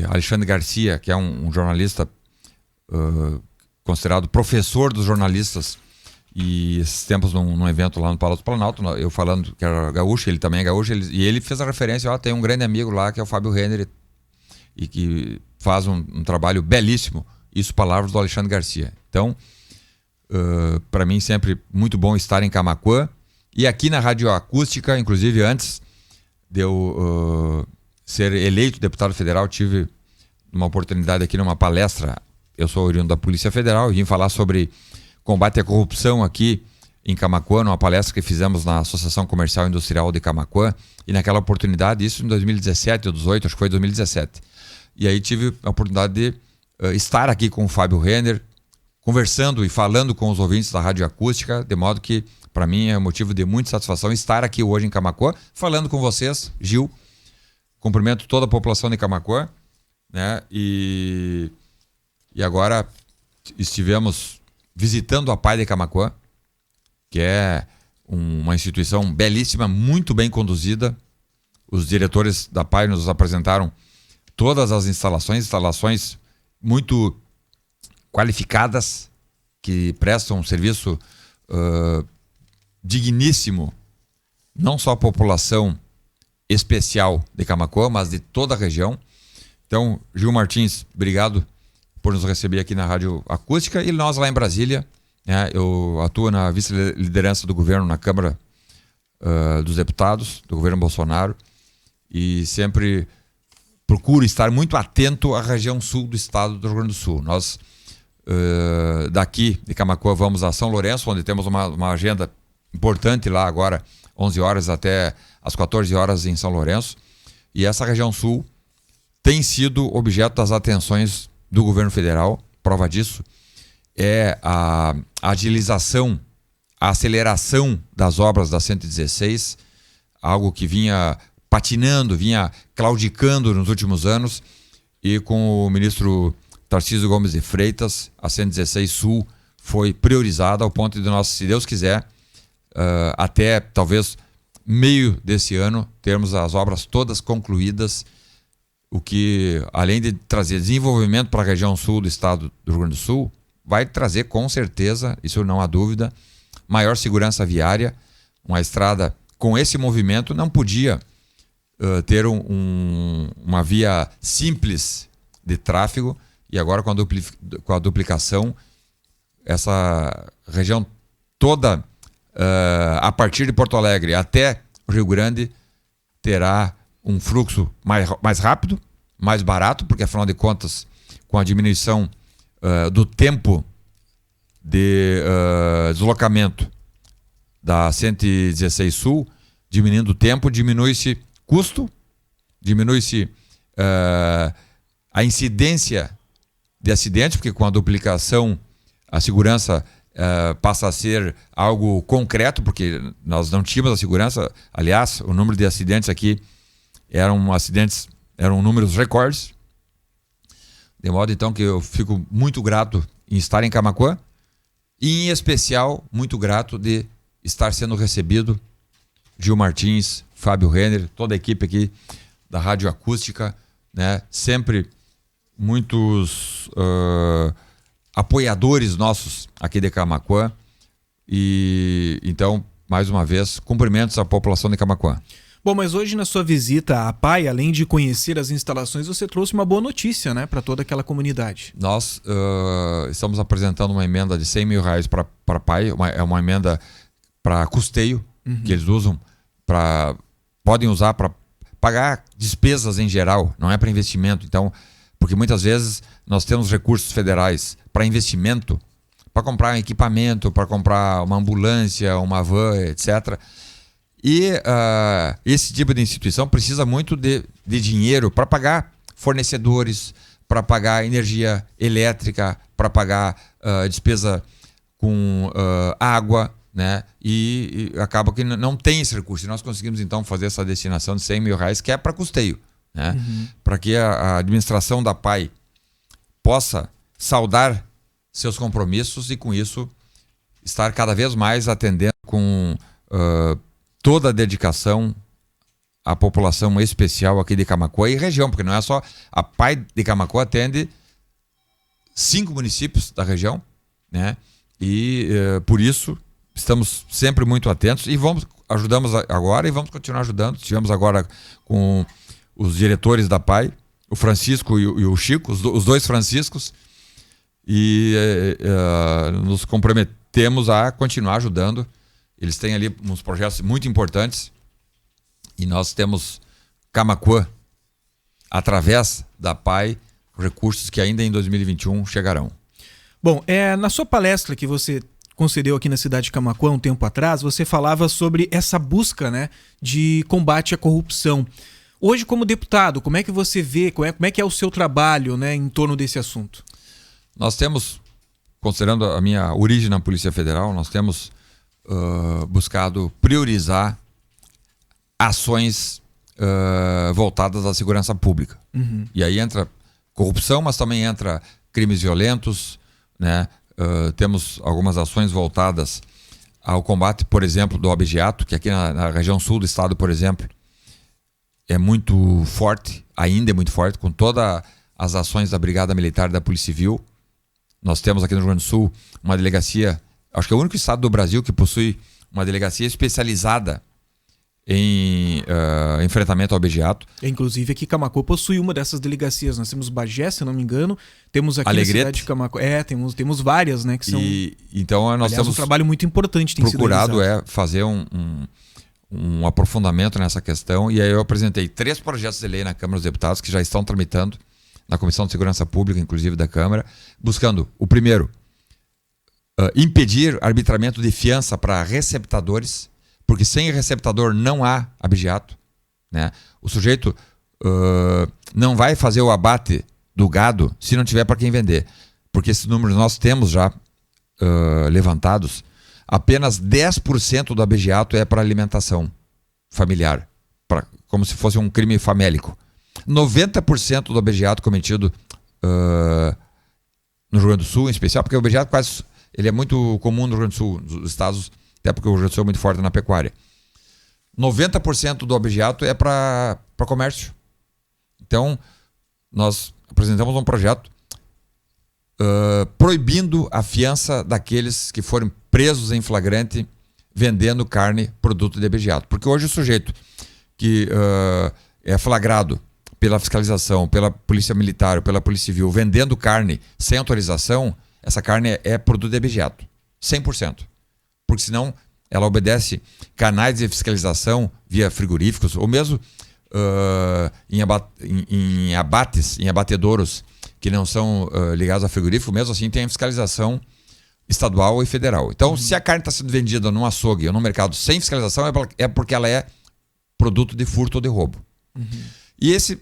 Alexandre Garcia, que é um jornalista considerado professor dos jornalistas, e esses tempos num evento lá no Palácio do Planalto, eu falando que era gaúcho, ele também é gaúcho, e ele fez a referência, tem um grande amigo lá que é o Fábio Renner, e que faz um trabalho belíssimo. Isso, palavras do Alexandre Garcia. Então, para mim sempre muito bom estar em Camaquã, e aqui na Rádio Acústica, inclusive antes de eu ser eleito deputado federal, tive uma oportunidade aqui numa palestra. Eu sou oriundo da Polícia Federal e vim falar sobre combate à corrupção aqui em Camaquã, numa palestra que fizemos na Associação Comercial e Industrial de Camaquã, e naquela oportunidade, isso em 2017 ou 2018, acho que foi 2017. E aí tive a oportunidade de estar aqui com o Fábio Renner, conversando e falando com os ouvintes da Rádio Acústica, de modo que, para mim, é motivo de muita satisfação estar aqui hoje em Camaquã, falando com vocês, Gil. Cumprimento toda a população de Camaquã, né? E agora estivemos visitando a PAI de Camaquã, que é uma instituição belíssima, muito bem conduzida. Os diretores da PAI nos apresentaram todas as instalações muito qualificadas, que prestam um serviço digníssimo, não só à população especial de Camaquã, mas de toda a região. Então, Gil Martins, obrigado por nos receber aqui na Rádio Acústica. E nós lá em Brasília, né, eu atuo na vice-liderança do governo na Câmara dos Deputados, do governo Bolsonaro, e sempre procuro estar muito atento à região sul do estado do Rio Grande do Sul. Nós, daqui de Camaquã, vamos a São Lourenço, onde temos uma agenda importante lá agora, 11 horas até às 14 horas em São Lourenço. E essa região sul tem sido objeto das atenções do governo federal. Prova disso é a agilização, a aceleração das obras da 116, algo que vinha patinando, vinha claudicando nos últimos anos, e com o ministro Tarcísio Gomes de Freitas, a 116 Sul foi priorizada ao ponto de nós, se Deus quiser, até talvez meio desse ano, termos as obras todas concluídas, o que, além de trazer desenvolvimento para a região sul do estado do Rio Grande do Sul, vai trazer com certeza, isso não há dúvida, maior segurança viária. Uma estrada com esse movimento não podia ter uma via simples de tráfego, e agora com a duplicação, essa região toda, a partir de Porto Alegre até o Rio Grande, terá um fluxo mais rápido, mais barato, porque afinal de contas, com a diminuição do tempo de deslocamento da 116 Sul, diminuindo o tempo, diminui-se custo, diminui-se a incidência de acidentes, porque com a duplicação a segurança passa a ser algo concreto, porque nós não tínhamos a segurança. Aliás, o número de acidentes aqui eram números recordes, de modo então que eu fico muito grato em estar em Camaquã, e em especial muito grato de estar sendo recebido Gil Martins, Fábio Renner, toda a equipe aqui da Rádio Acústica, né? Sempre muitos apoiadores nossos aqui de Camaquã, e então, mais uma vez, cumprimentos à população de Camaquã. Bom, mas hoje na sua visita à PAI, além de conhecer as instalações, você trouxe uma boa notícia, né, para toda aquela comunidade. Nós estamos apresentando uma emenda de R$100 mil para a PAI, é uma emenda para custeio, que eles usam, podem usar para pagar despesas em geral, não é para investimento. Então, porque muitas vezes nós temos recursos federais para investimento, para comprar um equipamento, para comprar uma ambulância, uma van, etc. E esse tipo de instituição precisa muito de dinheiro para pagar fornecedores, para pagar energia elétrica, para pagar despesa com água, né? E acaba que não tem esse recurso. E nós conseguimos então fazer essa destinação de R$100 mil, que é para custeio, né? Para que a administração da PAI possa saldar seus compromissos e com isso estar cada vez mais atendendo com toda a dedicação a população especial aqui de Camaquã e região, porque não é só a PAI de Camaquã, atende 5 municípios da região, né? E por isso estamos sempre muito atentos e ajudamos agora e vamos continuar ajudando. Estivemos agora com os diretores da PAI, o Francisco e o Chico, os dois Franciscos, e nos comprometemos a continuar ajudando. Eles têm ali uns projetos muito importantes e nós temos Camaquã, através da PAI, recursos que ainda em 2021 chegarão. Bom, na sua palestra que você concedeu aqui na cidade de Camaquã um tempo atrás, você falava sobre essa busca, né, de combate à corrupção. Hoje, como deputado, como é que você vê, como é que é o seu trabalho, né, em torno desse assunto? Nós temos, considerando a minha origem na Polícia Federal, nós temos buscado priorizar ações voltadas à segurança pública. Uhum. E aí entra corrupção, mas também entra crimes violentos, né? Temos algumas ações voltadas ao combate, por exemplo, do abigeato, que aqui na região sul do estado, por exemplo, é muito forte, ainda é muito forte, com todas as ações da Brigada Militar e da Polícia Civil. Nós temos aqui no Rio Grande do Sul uma delegacia, acho que é o único estado do Brasil que possui uma delegacia especializada em enfrentamento ao abigeato. Inclusive aqui Camaquã possui uma dessas delegacias. Nós temos Bagé, se não me engano, temos aqui Alegrete. na cidade de Camaquã. Temos várias, né, que são. Então nós temos um trabalho muito importante tem procurado sido realizado. fazer um aprofundamento nessa questão, e aí eu apresentei 3 projetos de lei na Câmara dos Deputados que já estão tramitando na Comissão de Segurança Pública, inclusive da Câmara, buscando o primeiro, impedir arbitramento de fiança para receptadores, porque sem receptador não há abigeato, né? O sujeito não vai fazer o abate do gado se não tiver para quem vender, porque esses números nós temos já levantados. Apenas 10% do abigeato é para alimentação familiar, como se fosse um crime famélico. 90% do abigeato cometido no Rio Grande do Sul, em especial, porque o abigeato ele é muito comum no Rio Grande do Sul, nos estados, até porque o Rio Grande do Sul é muito forte na pecuária. 90% do abigeato é para comércio. Então, nós apresentamos um projeto proibindo a fiança daqueles que forem presos em flagrante vendendo carne, produto de abigeato. Porque hoje o sujeito que é flagrado pela fiscalização, pela Polícia Militar ou pela Polícia Civil vendendo carne sem autorização, essa carne é produto de abigeato, 100%. Porque senão ela obedece canais de fiscalização via frigoríficos ou mesmo em abatedouros que não são ligados a frigorífico, mesmo assim tem a fiscalização estadual e federal. Então, se a carne está sendo vendida num açougue ou num mercado sem fiscalização, é porque ela é produto de furto ou de roubo. Uhum. E esse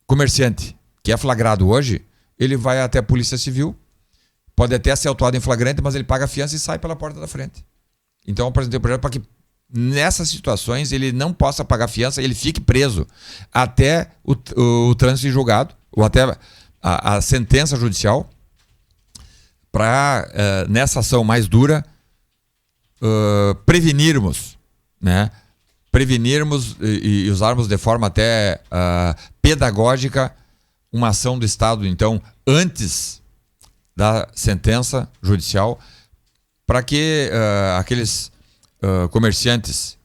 comerciante que é flagrado hoje, ele vai até a Polícia Civil, pode até ser autuado em flagrante, mas ele paga a fiança e sai pela porta da frente. Então, eu apresentei o projeto para que nessas situações ele não possa pagar fiança, ele fique preso até o trânsito em julgado, ou até a sentença judicial, para, nessa ação mais dura, prevenirmos, né? Prevenirmos e usarmos de forma até pedagógica uma ação do Estado, então, antes da sentença judicial, para que aqueles comerciantes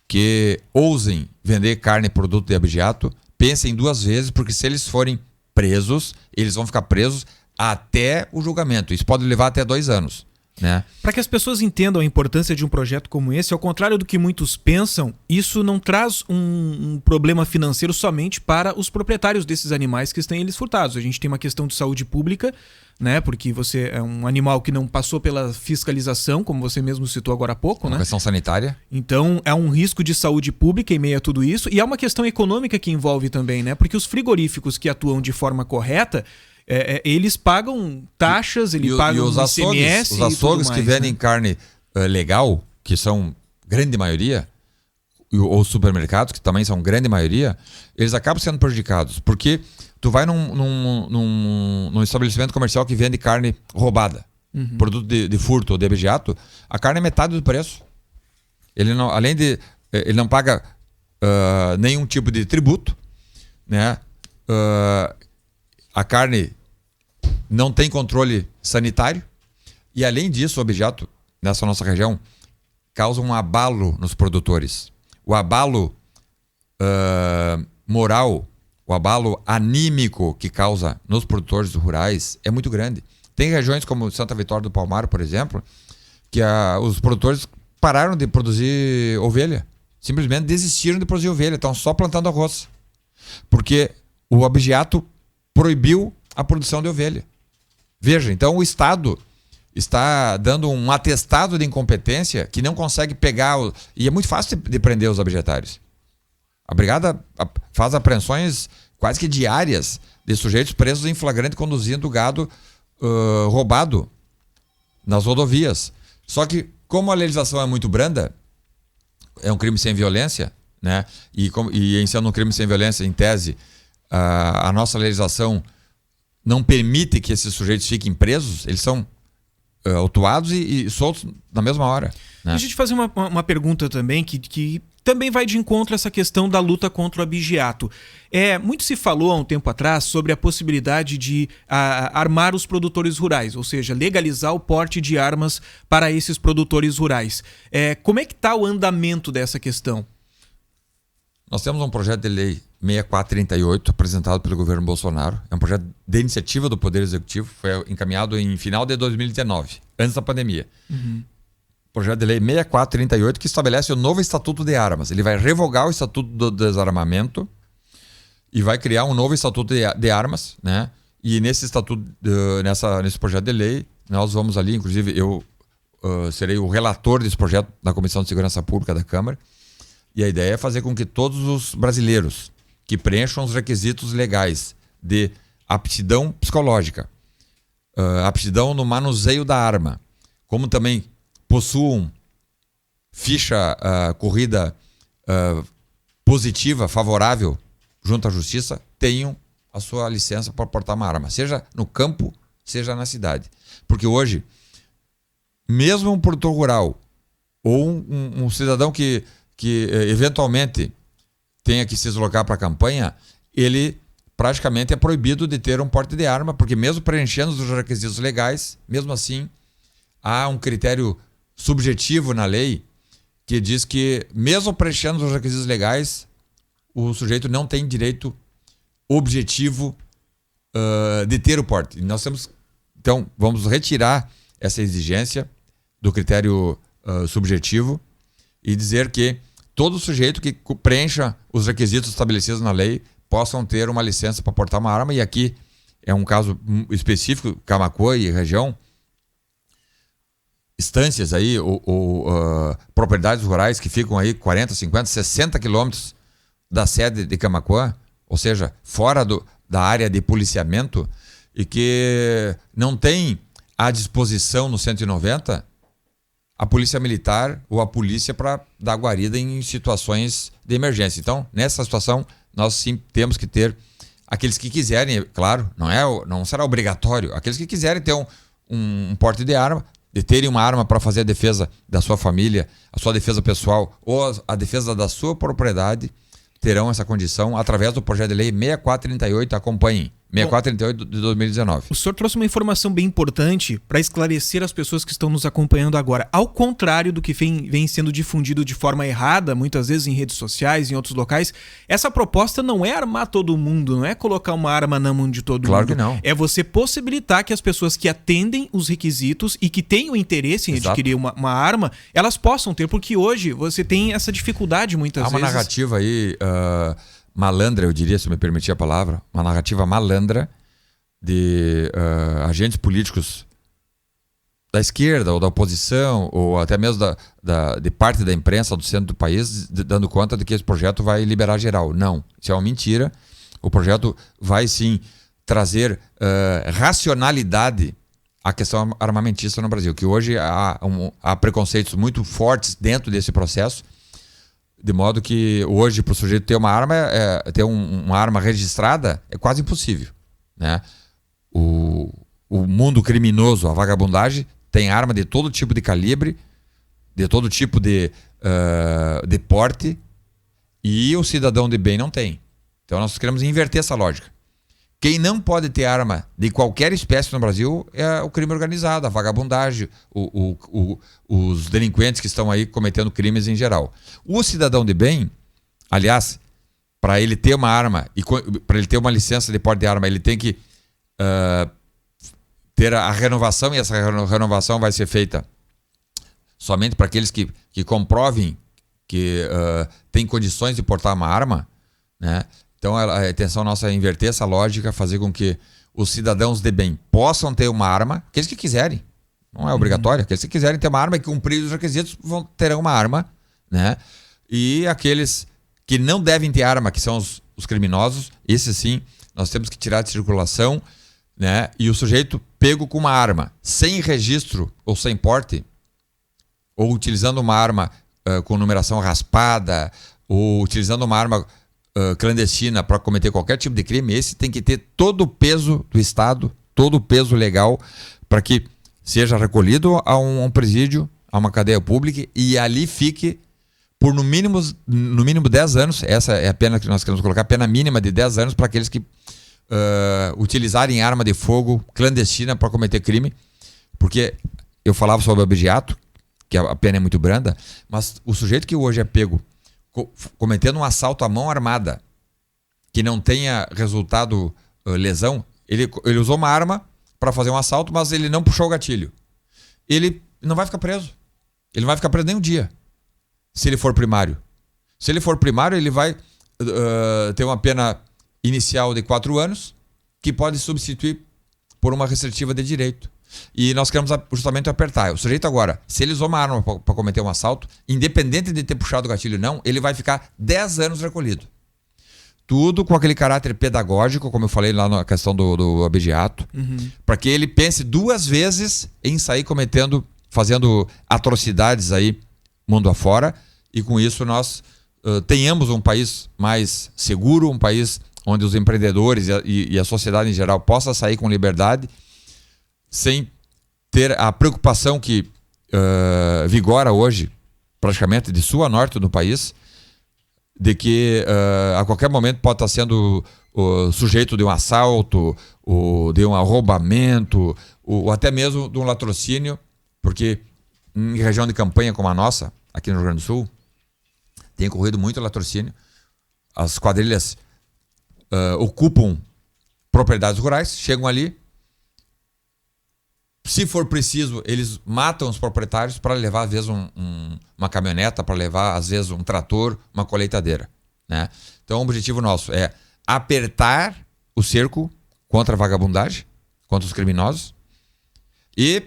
que ousem vender carne e produto de abigeato pensem 2 vezes, porque se eles forem presos, eles vão ficar presos até o julgamento. Isso pode levar até 2 anos, né? Para que as pessoas entendam a importância de um projeto como esse, ao contrário do que muitos pensam, isso não traz um problema financeiro somente para os proprietários desses animais que estão eles furtados. A gente tem uma questão de saúde pública, né? Porque você é um animal que não passou pela fiscalização, como você mesmo citou agora há pouco, né? Uma questão sanitária. Então, é um risco de saúde pública em meio a tudo isso. E é uma questão econômica que envolve também, né? Porque os frigoríficos que atuam de forma correta, eles pagam taxas, pagam os ICMS. Os açougues que vendem, né? carne legal, que são grande maioria, ou supermercados, que também são grande maioria, eles acabam sendo prejudicados. Porque tu vai num estabelecimento comercial que vende carne roubada, produto de furto ou de abigeato, a carne é metade do preço. Ele não, além de... Ele não paga nenhum tipo de tributo, né? A carne não tem controle sanitário e, além disso, o objeto nessa nossa região causa um abalo nos produtores. O abalo moral, o abalo anímico que causa nos produtores rurais é muito grande. Tem regiões como Santa Vitória do Palmar, por exemplo, que os produtores pararam de produzir ovelha. Simplesmente desistiram de produzir ovelha, estão só plantando arroz. Porque o abigeato proibiu a produção de ovelha. Veja, então o Estado está dando um atestado de incompetência que não consegue pegar... E é muito fácil de prender os abigetários. A brigada faz apreensões quase que diárias de sujeitos presos em flagrante conduzindo gado roubado nas rodovias. Só que, como a legislação é muito branda, é um crime sem violência, né? E em sendo um crime sem violência, em tese, a nossa legislação não permite que esses sujeitos fiquem presos, eles são autuados e soltos na mesma hora. Né? Deixa eu te fazer uma pergunta também, que também vai de encontro a essa questão da luta contra o abigeato. Muito se falou há um tempo atrás sobre a possibilidade de armar os produtores rurais, ou seja, legalizar o porte de armas para esses produtores rurais. Como é que está o andamento dessa questão? Nós temos um projeto de lei 6438 apresentado pelo governo Bolsonaro. É um projeto de iniciativa do Poder Executivo, foi encaminhado em final de 2019, antes da pandemia. Uhum. Projeto de lei 6438 que estabelece o novo Estatuto de Armas. Ele vai revogar o Estatuto do Desarmamento e vai criar um novo Estatuto de Armas, né? E nesse estatuto, nesse projeto de lei, nós vamos ali, inclusive eu serei o relator desse projeto na Comissão de Segurança Pública da Câmara. E a ideia é fazer com que todos os brasileiros que preencham os requisitos legais de aptidão psicológica, aptidão no manuseio da arma, como também possuam ficha corrida positiva, favorável, junto à justiça, tenham a sua licença para portar uma arma, seja no campo, seja na cidade. Porque hoje, mesmo um produtor rural ou um cidadão que eventualmente tenha que se deslocar para a campanha, ele praticamente é proibido de ter um porte de arma, porque mesmo preenchendo os requisitos legais, mesmo assim, há um critério subjetivo na lei que diz que, mesmo preenchendo os requisitos legais, o sujeito não tem direito objetivo de ter o porte. Então, vamos retirar essa exigência do critério subjetivo e dizer que todo sujeito que preencha os requisitos estabelecidos na lei possam ter uma licença para portar uma arma. E aqui é um caso específico, Camaquã e região, estâncias aí ou propriedades rurais que ficam aí 40, 50, 60 quilômetros da sede de Camaquã, ou seja, fora da área de policiamento, e que não tem à disposição no 190 a polícia militar ou a polícia para dar guarida em situações de emergência. Então, nessa situação, nós sim temos que ter aqueles que quiserem, claro, não será obrigatório, aqueles que quiserem ter um porte de arma, de terem uma arma para fazer a defesa da sua família, a sua defesa pessoal ou a defesa da sua propriedade, terão essa condição através do projeto de lei 6438. Acompanhem. 6438 de 2019. O senhor trouxe uma informação bem importante para esclarecer as pessoas que estão nos acompanhando agora. Ao contrário do que vem sendo difundido de forma errada, muitas vezes em redes sociais, em outros locais, essa proposta não é armar todo mundo, não é colocar uma arma na mão de todo mundo. Claro que não. É você possibilitar que as pessoas que atendem os requisitos e que tenham interesse em adquirir uma arma, elas possam ter, porque hoje você tem essa dificuldade muitas vezes. Há uma narrativa aí... malandra, eu diria, se me permitir a palavra, uma narrativa malandra de agentes políticos da esquerda ou da oposição, ou até mesmo de parte da imprensa do centro do país, dando conta de que esse projeto vai liberar geral. Não, isso é uma mentira. O projeto vai sim trazer racionalidade à questão armamentista no Brasil, que hoje há preconceitos muito fortes dentro desse processo, de modo que hoje, para o sujeito ter uma arma, ter uma arma registrada é quase impossível, né? O mundo criminoso, a vagabundagem, tem arma de todo tipo de calibre, de todo tipo de porte, E o cidadão de bem não tem. Então nós queremos inverter essa lógica. Quem não pode ter arma de qualquer espécie no Brasil é o crime organizado, a vagabundagem, os delinquentes que estão aí cometendo crimes em geral. O cidadão de bem, aliás, para ele ter uma arma e para ele ter uma licença de porte de arma, ele tem que ter a renovação, e essa renovação vai ser feita somente para aqueles que comprovem que tem condições de portar uma arma, né? Então a intenção nossa é inverter essa lógica, fazer com que os cidadãos de bem possam ter uma arma, aqueles que quiserem, não é obrigatório, aqueles que quiserem ter uma arma e cumprir os requisitos terão uma arma, né? E aqueles que não devem ter arma, que são os criminosos, esses sim, nós temos que tirar de circulação, né? E o sujeito pego com uma arma, sem registro ou sem porte, ou utilizando uma arma com numeração raspada, ou utilizando uma arma clandestina para cometer qualquer tipo de crime, esse tem que ter todo o peso do Estado, todo o peso legal, para que seja recolhido a um presídio, a uma cadeia pública, e ali fique por no mínimo 10 anos. Essa é a pena que nós queremos colocar, a pena mínima de 10 anos para aqueles que utilizarem arma de fogo clandestina para cometer crime, porque eu falava sobre o abigeato, que a pena é muito branda, mas o sujeito que hoje é pego cometendo um assalto à mão armada, que não tenha resultado lesão, ele usou uma arma para fazer um assalto, mas ele não puxou o gatilho. Ele não vai ficar preso. Ele não vai ficar preso nem um dia, se ele for primário. Se ele for primário, ele vai ter uma pena inicial de 4 anos, que pode substituir por uma restritiva de direito. E nós queremos justamente apertar. O sujeito agora, se ele usou uma arma para cometer um assalto, independente de ter puxado o gatilho ou não, ele vai ficar 10 anos recolhido. Tudo com aquele caráter pedagógico, como eu falei lá na questão do abigeato, para que ele pense 2 vezes em sair fazendo atrocidades aí mundo afora, e com isso nós tenhamos um país mais seguro, um país onde os empreendedores e a sociedade em geral possa sair com liberdade, sem ter a preocupação que vigora hoje, praticamente de sul a norte do país, de que a qualquer momento pode estar sendo sujeito de um assalto, ou de um arrombamento, ou até mesmo de um latrocínio, porque em região de campanha como a nossa, aqui no Rio Grande do Sul, tem ocorrido muito latrocínio. As quadrilhas ocupam propriedades rurais, chegam ali, se for preciso, eles matam os proprietários para levar, às vezes, uma caminhoneta, para levar, às vezes, um trator, uma colheitadeira, né? Então, o objetivo nosso é apertar o cerco contra a vagabundagem, contra os criminosos, e,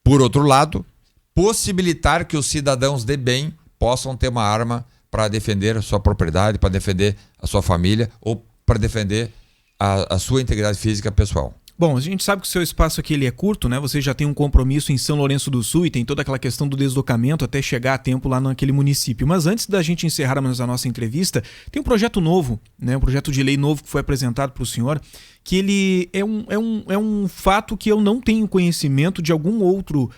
por outro lado, possibilitar que os cidadãos de bem possam ter uma arma para defender a sua propriedade, para defender a sua família ou para defender a sua integridade física pessoal. Bom, a gente sabe que o seu espaço aqui ele é curto, né? Você já tem um compromisso em São Lourenço do Sul e tem toda aquela questão do deslocamento até chegar a tempo lá naquele município. Mas antes da gente encerrarmos a nossa entrevista, tem um projeto novo, né? Um projeto de lei novo que foi apresentado para o senhor, que ele é um fato que eu não tenho conhecimento de algum outro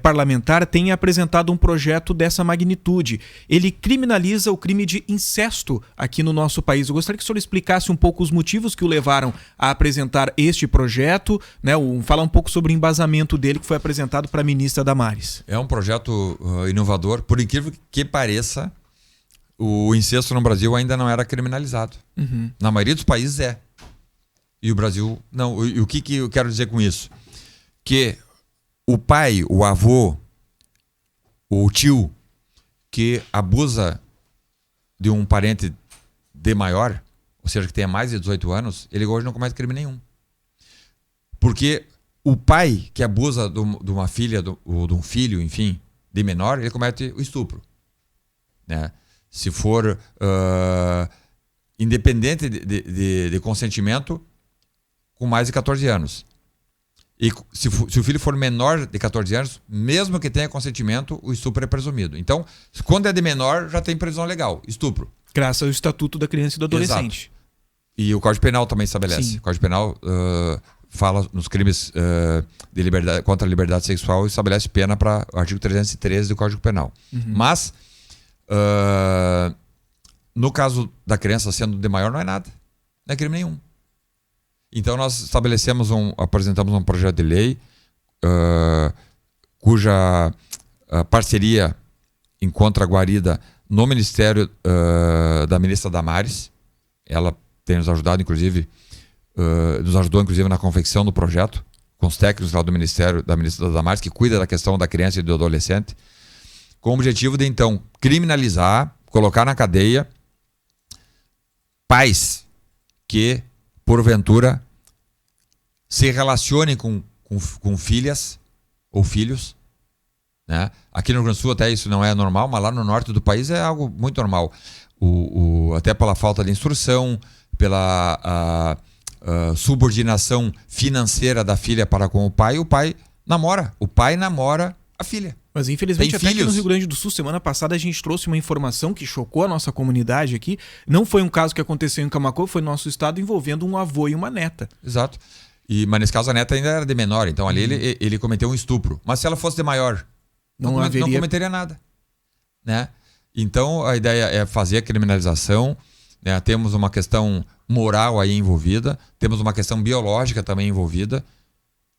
parlamentar tenha apresentado um projeto dessa magnitude. Ele criminaliza o crime de incesto aqui no nosso país. Eu gostaria que o senhor explicasse um pouco os motivos que o levaram a apresentar este projeto, né? Falar um pouco sobre o embasamento dele que foi apresentado para a ministra Damares. É um projeto inovador. Por incrível que pareça, o incesto no Brasil ainda não era criminalizado. Na maioria dos países é. E o Brasil não. E o que eu quero dizer com isso? Que o pai, o avô, o tio que abusa de um parente de maior, ou seja, que tenha mais de 18 anos, ele hoje não comete crime nenhum. Porque o pai que abusa de uma filha ou de um filho, enfim, de menor, ele comete o estupro, né? Se for independente de consentimento, com mais de 14 anos. E se o filho for menor de 14 anos, mesmo que tenha consentimento, o estupro é presumido. Então, quando é de menor, já tem prisão legal, estupro. Graças ao Estatuto da Criança e do Adolescente. Exato. E o Código Penal também estabelece. Sim. O Código Penal fala nos crimes de liberdade, contra a liberdade sexual e estabelece pena para o artigo 313 do Código Penal. Mas No caso da criança sendo de maior, não é nada. Não é crime nenhum. Então nós apresentamos um projeto de lei cuja parceria encontra guarida no Ministério da ministra Damares. Ela tem nos ajudado, inclusive, na confecção do projeto, com os técnicos lá do Ministério da ministra Damares, que cuida da questão da criança e do adolescente, com o objetivo de, então, criminalizar, colocar na cadeia pais que, porventura, se relacionem com filhas ou filhos, né? Aqui no Rio Grande do Sul até isso não é normal, mas lá no norte do país é algo muito normal. Até pela falta de instrução, pela subordinação financeira da filha para com o pai namora a filha. Mas infelizmente até aqui no Rio Grande do Sul, semana passada a gente trouxe uma informação que chocou a nossa comunidade aqui. Não foi um caso que aconteceu em Camaquã, foi no nosso estado, envolvendo um avô e uma neta. Exato. Mas nesse caso a neta ainda era de menor, então ali ele cometeu um estupro. Mas se ela fosse de maior, não cometeria nada, né? Então a ideia é fazer a criminalização, né? Temos uma questão moral aí envolvida, temos uma questão biológica também envolvida.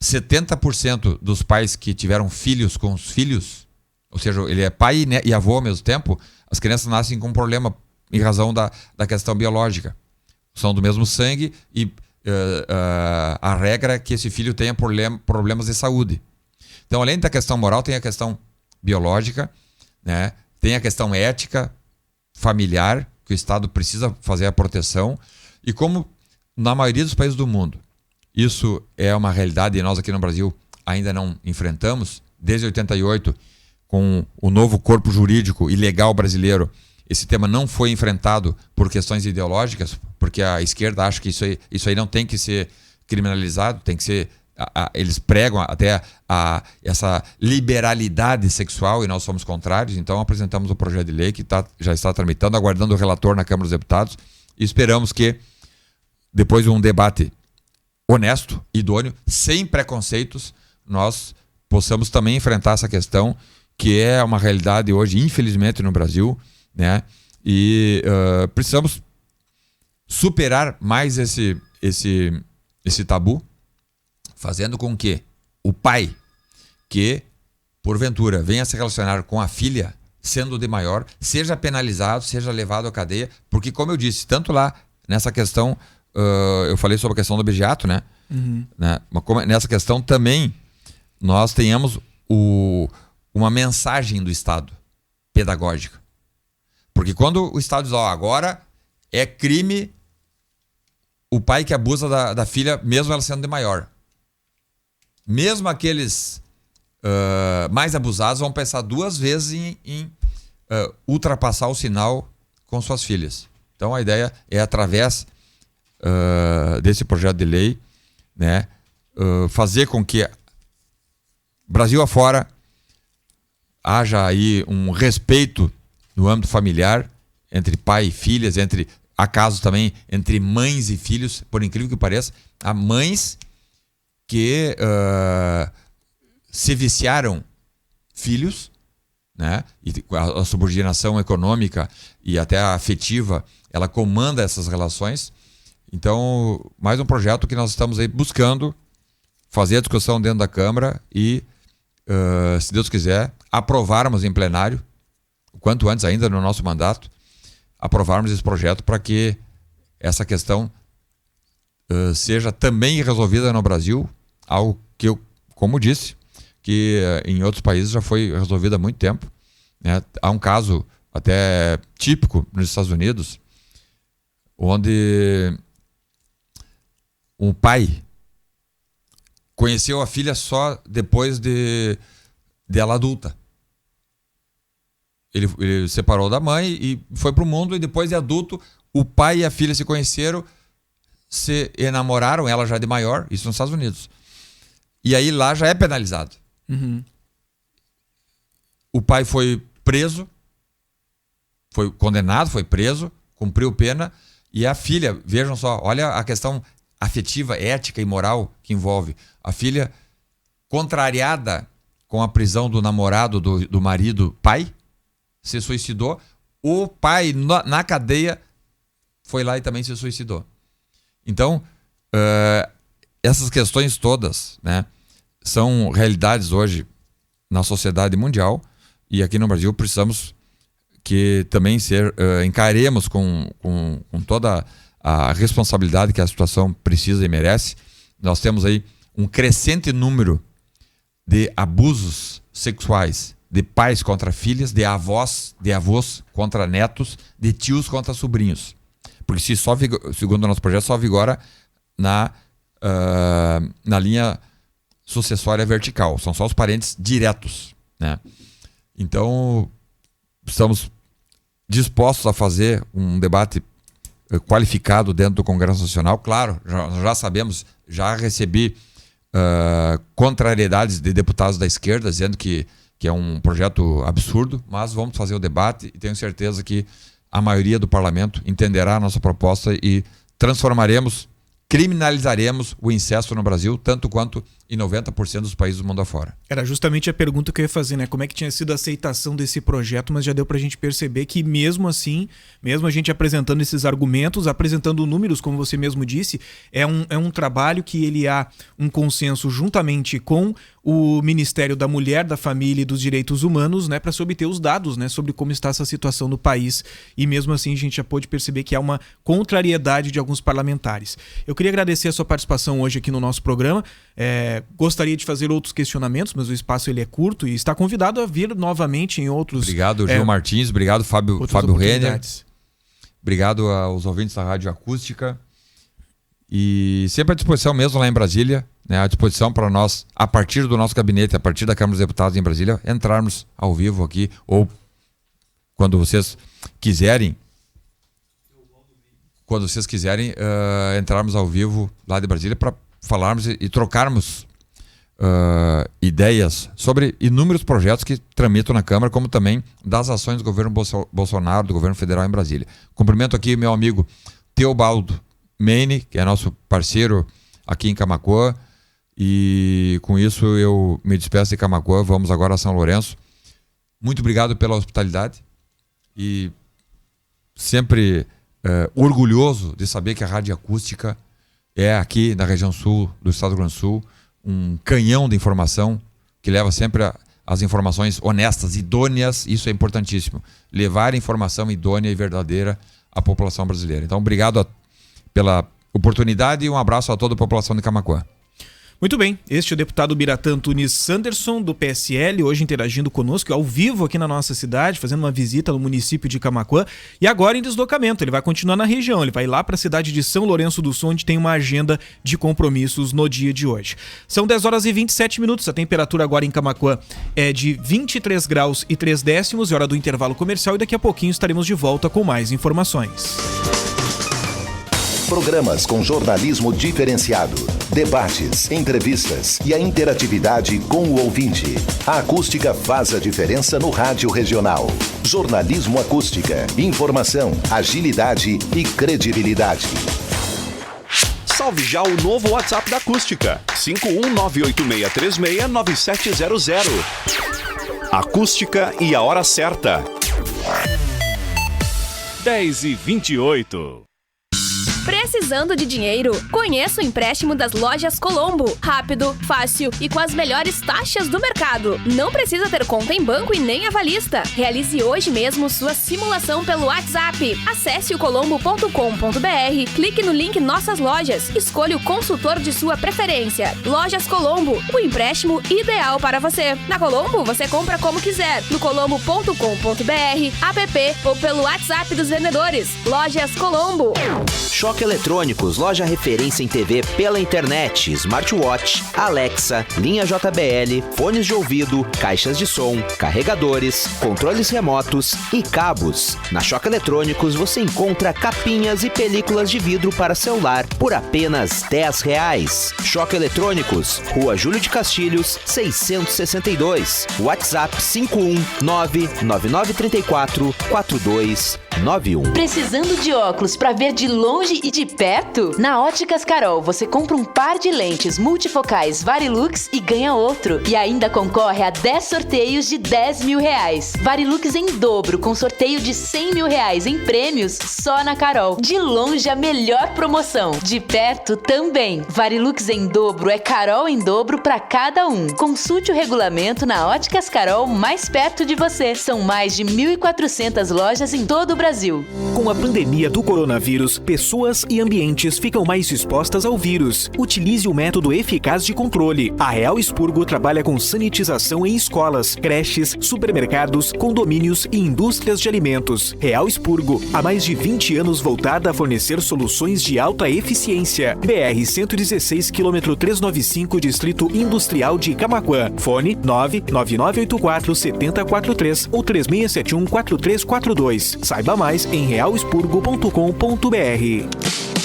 70% dos pais que tiveram filhos com os filhos, ou seja, ele é pai e avô ao mesmo tempo, as crianças nascem com problema em razão da questão biológica. São do mesmo sangue e a regra é que esse filho tenha problemas de saúde. Então, além da questão moral, tem a questão biológica, né? Tem a questão ética, familiar, que o Estado precisa fazer a proteção. E como na maioria dos países do mundo isso é uma realidade e nós aqui no Brasil ainda não enfrentamos, desde 88, com o novo corpo jurídico e legal brasileiro, esse tema não foi enfrentado por questões ideológicas, porque a esquerda acha que isso aí não tem que ser criminalizado, tem que ser... Eles pregam até essa liberalidade sexual e nós somos contrários. Então apresentamos o projeto de lei que já está tramitando, aguardando o relator na Câmara dos Deputados, e esperamos que, depois de um debate honesto, idôneo, sem preconceitos, nós possamos também enfrentar essa questão, que é uma realidade hoje, infelizmente, no Brasil, né? E precisamos superar mais esse tabu, fazendo com que o pai que, porventura, venha se relacionar com a filha, sendo de maior, seja penalizado, seja levado à cadeia, porque, como eu disse, tanto lá nessa questão, eu falei sobre a questão do objeto, né? Uhum. Mas nessa questão também nós tenhamos uma mensagem do Estado pedagógica. Porque quando o Estado diz, agora é crime o pai que abusa da filha, mesmo ela sendo de maior. Mesmo aqueles mais abusados vão pensar duas vezes em ultrapassar o sinal com suas filhas. Então a ideia é, através desse projeto de lei, né, fazer com que, Brasil afora, haja aí um respeito no âmbito familiar entre pai e filhas, há casos também entre mães e filhos, por incrível que pareça. Há mães que se viciaram filhos, né? E a subordinação econômica e até a afetiva, ela comanda essas relações. Então, mais um projeto que nós estamos aí buscando fazer a discussão dentro da Câmara e, se Deus quiser, aprovarmos em plenário, o quanto antes ainda no nosso mandato, aprovarmos esse projeto para que essa questão seja também resolvida no Brasil, algo que eu, como disse, que em outros países já foi resolvido há muito tempo, né? Há um caso até típico nos Estados Unidos, onde um pai conheceu a filha só depois dela adulta. Ele separou da mãe e foi para o mundo, e depois de adulto, o pai e a filha se conheceram, se enamoraram, ela já de maior, isso nos Estados Unidos. E aí lá já é penalizado. Uhum. O pai foi preso, foi condenado, foi preso, cumpriu pena, e a filha, vejam só, olha a questão afetiva, ética e moral que envolve. A filha, contrariada com a prisão do namorado do marido pai, se suicidou. o pai na cadeia foi lá e também se suicidou. Então, essas questões todas, né, são realidades hoje na sociedade mundial, e aqui no Brasil precisamos que também encaremos com toda a responsabilidade que a situação precisa e merece. Nós temos aí um crescente número de abusos sexuais de pais contra filhas, de avós contra netos, de tios contra sobrinhos. Porque segundo o nosso projeto, só vigora na linha sucessória vertical. São só os parentes diretos, né? Então, estamos dispostos a fazer um debate qualificado dentro do Congresso Nacional. Claro, já sabemos, já recebi contrariedades de deputados da esquerda dizendo que é um projeto absurdo, mas vamos fazer o debate e tenho certeza que a maioria do parlamento entenderá a nossa proposta e criminalizaremos o incesto no Brasil, tanto quanto em 90% dos países do mundo afora. Era justamente a pergunta que eu ia fazer, né? Como é que tinha sido a aceitação desse projeto, mas já deu pra gente perceber que mesmo assim, mesmo a gente apresentando esses argumentos, apresentando números, como você mesmo disse, é um trabalho que ele há um consenso juntamente com o Ministério da Mulher, da Família e dos Direitos Humanos, né, para se obter os dados, né, sobre como está essa situação no país. E mesmo assim a gente já pôde perceber que há uma contrariedade de alguns parlamentares. Eu queria agradecer a sua participação hoje aqui no nosso programa. Gostaria de fazer outros questionamentos, mas o espaço ele é curto e está convidado a vir novamente em outros... Obrigado, Gil Martins. Obrigado, Fábio Renner. Obrigado aos ouvintes da Rádio Acústica. E sempre à disposição mesmo lá em Brasília, né, à disposição para nós, a partir do nosso gabinete, a partir da Câmara dos Deputados em Brasília, entrarmos ao vivo aqui, ou quando vocês quiserem, entrarmos ao vivo lá de Brasília para falarmos e trocarmos ideias sobre inúmeros projetos que tramitam na Câmara, como também das ações do governo Bolsonaro, do governo federal em Brasília. Cumprimento aqui meu amigo Teobaldo Meine, que é nosso parceiro aqui em Camaquã, e com isso eu me despeço de Camaquã. Vamos agora a São Lourenço. Muito obrigado pela hospitalidade e sempre orgulhoso de saber que a Rádio Acústica é aqui na região sul do estado do Rio Grande do Sul um canhão de informação que leva sempre as informações honestas, idôneas. Isso é importantíssimo, levar informação idônea e verdadeira à população brasileira. Então obrigado pela oportunidade e um abraço a toda a população de Camaquã. Muito bem, este é o deputado Biratã Antunes Sanderson, do PSL, hoje interagindo conosco, ao vivo aqui na nossa cidade, fazendo uma visita no município de Camaquã, e agora em deslocamento. Ele vai continuar na região, ele vai lá para a cidade de São Lourenço do Sul, onde tem uma agenda de compromissos no dia de hoje. São 10 horas e 27 minutos, a temperatura agora em Camaquã é de 23 graus e 3 décimos, é hora do intervalo comercial e daqui a pouquinho estaremos de volta com mais informações. Programas com jornalismo diferenciado, debates, entrevistas e a interatividade com o ouvinte. A acústica faz a diferença no rádio regional. Jornalismo Acústica. Informação, agilidade e credibilidade. Salve já o novo WhatsApp da Acústica. 51986369700. Acústica e a hora certa. 10h28. Precisando de dinheiro? Conheça o empréstimo das Lojas Colombo. Rápido, fácil e com as melhores taxas do mercado. Não precisa ter conta em banco e nem avalista. Realize hoje mesmo sua simulação pelo WhatsApp. Acesse o colombo.com.br, clique no link Nossas Lojas, escolha o consultor de sua preferência. Lojas Colombo, o empréstimo ideal para você. Na Colombo, você compra como quiser, no colombo.com.br, app ou pelo WhatsApp dos vendedores. Lojas Colombo. Choque Eletrônicos, loja referência em TV pela internet, smartwatch, Alexa, linha JBL, fones de ouvido, caixas de som, carregadores, controles remotos e cabos. Na Choque Eletrônicos você encontra capinhas e películas de vidro para celular por apenas R$10. Choque Eletrônicos, Rua Júlio de Castilhos, 662. WhatsApp 51999344291. Precisando de óculos para ver de longe longe e de perto? Na Óticas Carol, você compra um par de lentes multifocais Varilux e ganha outro. E ainda concorre a 10 sorteios de R$10 mil. Varilux em dobro, com sorteio de R$100 mil em prêmios só na Carol. De longe, a melhor promoção. De perto também. Varilux em dobro é Carol em dobro para cada um. Consulte o regulamento na Óticas Carol mais perto de você. São mais de 1.400 lojas em todo o Brasil. Com a pandemia do coronavírus, pessoas e ambientes ficam mais expostas ao vírus. Utilize o método eficaz de controle. A Real Expurgo trabalha com sanitização em escolas, creches, supermercados, condomínios e indústrias de alimentos. Real Expurgo, há mais de 20 anos voltada a fornecer soluções de alta eficiência. BR-116, km 395, Distrito Industrial de Camaquã. Fone 99984-7043 ou 3671-4342. Saiba mais em realexpurgo.com.br.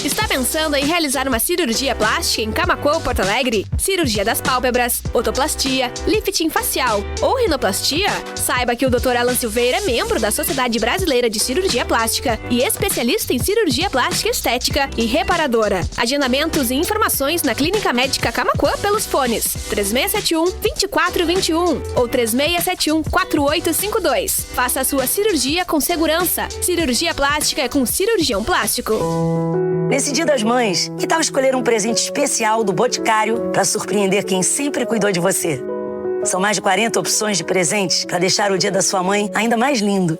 Está pensando em realizar uma cirurgia plástica em Camaquã ou Porto Alegre? Cirurgia das pálpebras, otoplastia, lifting facial ou rinoplastia? Saiba que o Dr. Alan Silveira é membro da Sociedade Brasileira de Cirurgia Plástica e especialista em cirurgia plástica estética e reparadora. Agendamentos e informações na Clínica Médica Camaquã pelos fones 3671-2421 ou 3671-4852. Faça a sua cirurgia com segurança. Cirurgia plástica é com cirurgião plástico. Nesse Dia das Mães, que tal escolher um presente especial do Boticário para surpreender quem sempre cuidou de você? São mais de 40 opções de presentes para deixar o dia da sua mãe ainda mais lindo.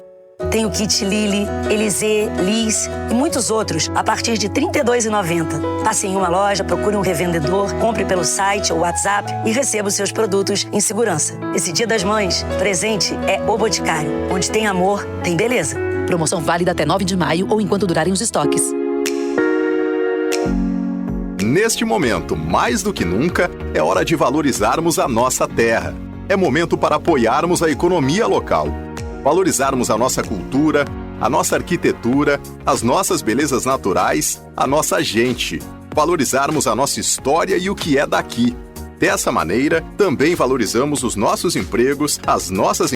Tem o kit Lily, Elysée, Liz e muitos outros a partir de R$ 32,90. Passe em uma loja, procure um revendedor, compre pelo site ou WhatsApp e receba os seus produtos em segurança. Esse Dia das Mães, presente é o Boticário. Onde tem amor, tem beleza. Promoção válida até 9 de maio ou enquanto durarem os estoques. Neste momento, mais do que nunca, é hora de valorizarmos a nossa terra. É momento para apoiarmos a economia local. Valorizarmos a nossa cultura, a nossa arquitetura, as nossas belezas naturais, a nossa gente. Valorizarmos a nossa história e o que é daqui. Dessa maneira, também valorizamos os nossos empregos, as nossas